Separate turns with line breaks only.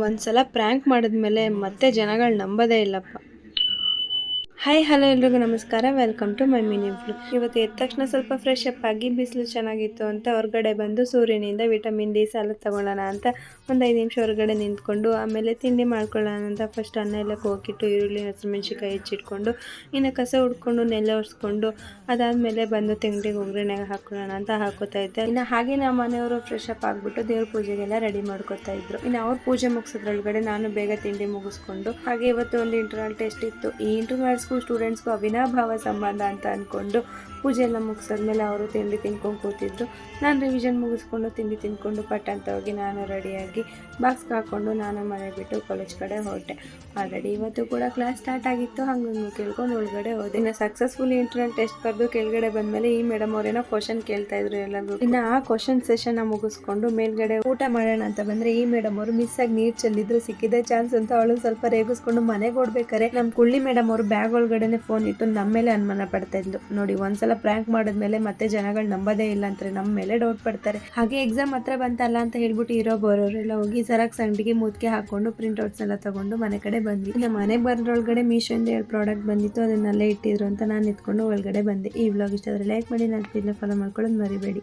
ಒಂದ್ಸಲ ಪ್ರ್ಯಾಂಕ್ ಮಾಡಿದ್ಮೇಲೆ ಮತ್ತೆ ಜನಗಳು ನಂಬೋದೇ ಇಲ್ಲಪ್ಪ. ಹಾಯ್ ಹಲೋ ಎಲ್ರಿಗೂ ನಮಸ್ಕಾರ, welcome to my mini vlog. ಇವತ್ತು ಎದ್ದ ತಕ್ಷಣ ಸ್ವಲ್ಪ ಫ್ರೆಶ್ ಅಪ್ ಆಗಿ ಬಿಸಿಲು ಚೆನ್ನಾಗಿತ್ತು ಅಂತ ಹೊರಗಡೆ ಬಂದು ಸೂರ್ಯನಿಂದ ವಿಟಮಿನ್ ಡಿ ಸಾಲ ತಗೊಳ್ಳೋಣ ಅಂತ ಒಂದು 5 ನಿಮಿಷ ಹೊರಗಡೆ ನಿಂತ್ಕೊಂಡು ಆಮೇಲೆ ತಿಂಡಿ ಮಾಡ್ಕೊಳ್ಳೋಣ ಅಂತ ಫಸ್ಟ್ ಅನ್ನ ಎಲ್ಲ ಹೋಗಿಟ್ಟು ಈರುಳ್ಳಿ ಹಸಿಮೆಣ್ಸಿಕಾಯಿ ಹೆಚ್ಚಿಟ್ಕೊಂಡು ಇನ್ನು ಕಸ ಹುಡ್ಕೊಂಡು ನೆಲ ಒರೆಸ್ಕೊಂಡು ಅದಾದಮೇಲೆ ಬಂದು ತಿಂಡಿಗೆ ಒಗ್ಗರಣೆಗೆ ಹಾಕೊಳ್ಳೋಣ ಅಂತ ಹಾಕೋತಾ ಇದ್ದೆ. ಇನ್ನು ಹಾಗೆ ನಮ್ಮ ಮನೆಯವರು ಫ್ರೆಶ್ ಅಪ್ ಆಗಿಬಿಟ್ಟು ದೇವ್ರ ಪೂಜೆಗೆಲ್ಲ ರೆಡಿ ಮಾಡ್ಕೋತಾ ಇದ್ರು. ಇನ್ನು ಅವ್ರ ಪೂಜೆ ಮುಗಿಸೋದ್ರೊಳಗಡೆ ನಾನು ಬೇಗ ತಿಂಡಿ ಮುಗಿಸ್ಕೊಂಡು ಹಾಗೆ ಇವತ್ತು ಒಂದು ಇಂಟರ್ನಲ್ ಟೆಸ್ಟ್ ಇತ್ತು. ಈ ಇಂಟರ್ನಲ್ಸ್ಗೂ ಸ್ಟೂಡೆಂಟ್ಸ್ಗೂ ಅವಿನಾಭಾವ ಸಂಬಂಧ ಅಂತ ಅಂದ್ಕೊಂಡು ಪೂಜೆ ಎಲ್ಲ ಮುಗಿಸಾದ್ಮೇಲೆ ಅವರು ತಿಂಡಿ ತಿನ್ಕೊಂಡು ಕೂತಿದ್ರು. ನಾನು ರಿವಿಷನ್ ಮುಗಿಸ್ಕೊಂಡು ತಿಂಡಿ ತಿನ್ಕೊಂಡು ಪಟ್ ಅಂತ ಹೋಗಿ ನಾನು ರೆಡಿಯಾಗಿ ಬಾಕ್ಸ್ಗೆ ಹಾಕ್ಕೊಂಡು ನಾನು ಮನೆ ಬಿಟ್ಟು ಕಾಲೇಜ್ ಕಡೆ ಹೊರಟೆ. ಆಲ್ರೆಡಿ ಇವತ್ತು ಕೂಡ ಕ್ಲಾಸ್ ಸ್ಟಾರ್ಟ್ ಆಗಿತ್ತು, ಹಂಗಂಗೆ ಕೇಳ್ಕೊಂಡು ಒಳಗಡೆ ಹೋದೆ. ಇನ್ನು ಸಕ್ಸಸ್ಫುಲಿ ಇಂಟರ್ನಲ್ ಟೆಸ್ಟ್ ಬರೆದು ಕೆಳಗಡೆ ಬಂದಮೇಲೆ ಈ ಮೇಡಮ್ ಅವರೇನೋ ಕ್ವಶನ್ ಕೇಳ್ತಾ ಇದ್ರು ಎಲ್ಲರಿಗೂ. ಇನ್ನು ಆ ಕ್ವಶನ್ ಸೆಷನ್ ಮುಗಿಸ್ಕೊಂಡು ಮೇಲ್ಗಡೆ ಊಟ ಮಾಡೋಣ ಅಂತ ಬಂದ್ರೆ ಈ ಮೇಡಮ್ ಅವರು ಮಿಸ್ ಆಗಿ ನೀರು ಚೆಲ್ಲಿದ್ರು. ಸಿಕ್ಕಿದೆ ಚಾನ್ಸ್ ಅಂತ ಅವಳು ಸ್ವಲ್ಪ ರೇಗಿಸ್ಕೊಂಡು ಮನೆಗೆ ಓಡ್ಬೇಕಾರೆ ನಮ್ಮ ಕುಳ್ಳಿ ಮೇಡಮ್ ಅವರು ಬ್ಯಾಗ್ ಒಳಗಡೆನೆ ಫೋನ್ ಇಟ್ಟು ನಮ್ಮ ಮೇಲೆ ಅನುಮಾನ ಪಡ್ತಾ ಇದ್ಲು. ನೋಡಿ, ಒಂದ್ಸಲ ಪ್ರ್ಯಾಂಕ್ ಮಾಡಿದ್ಮೇಲೆ ಮತ್ತೆ ಜನಗಳು ನಂಬೋದೇ ಇಲ್ಲ ಅಂತಾರೆ, ನಮ್ಮ ಮೇಲೆ ಡೌಟ್ ಪಡ್ತಾರೆ. ಹಾಗೆ ಎಕ್ಸಾಮ್ ಹತ್ರ ಬಂತಲ್ಲ ಅಂತ ಹೇಳ್ಬಿಟ್ಟು ಇರೋ ಬರೋರೆಲ್ಲ ಹೋಗಿ ಜೆರಾಕ್ಸ್ ಅಂಗಡಿಗೆ ಮುದ್ಕೆ ಹಾಕೊಂಡು ಪ್ರಿಂಟ್ಔಟ್ಸ್ ಎಲ್ಲ ತಗೊಂಡು ಮನೆ ಕಡೆ ಬಂದ್ವಿ. ಇನ್ನು ಮನೆಗೆ ಬರೋದ್ರೊಳಗಡೆ ಮೀಶೋಯಿಂದ 2 ಪ್ರಾಡಕ್ಟ್ ಬಂದಿತ್ತು, ಅದನ್ನಲ್ಲೇ ಇಟ್ಟಿದ್ರು ಅಂತ ನಾನು ಎತ್ಕೊಂಡು ಒಳಗಡೆ ಬಂದೆ. ಈ ವ್ಲಾಗ್ ಇಷ್ಟ ಆದರೆ ಲೈಕ್ ಮಾಡಿ, ನನ್ನ ಫಾಲೋ ಮಾಡ್ಕೊಳ್ಳೋದು ಮರಿಬೇಡಿ.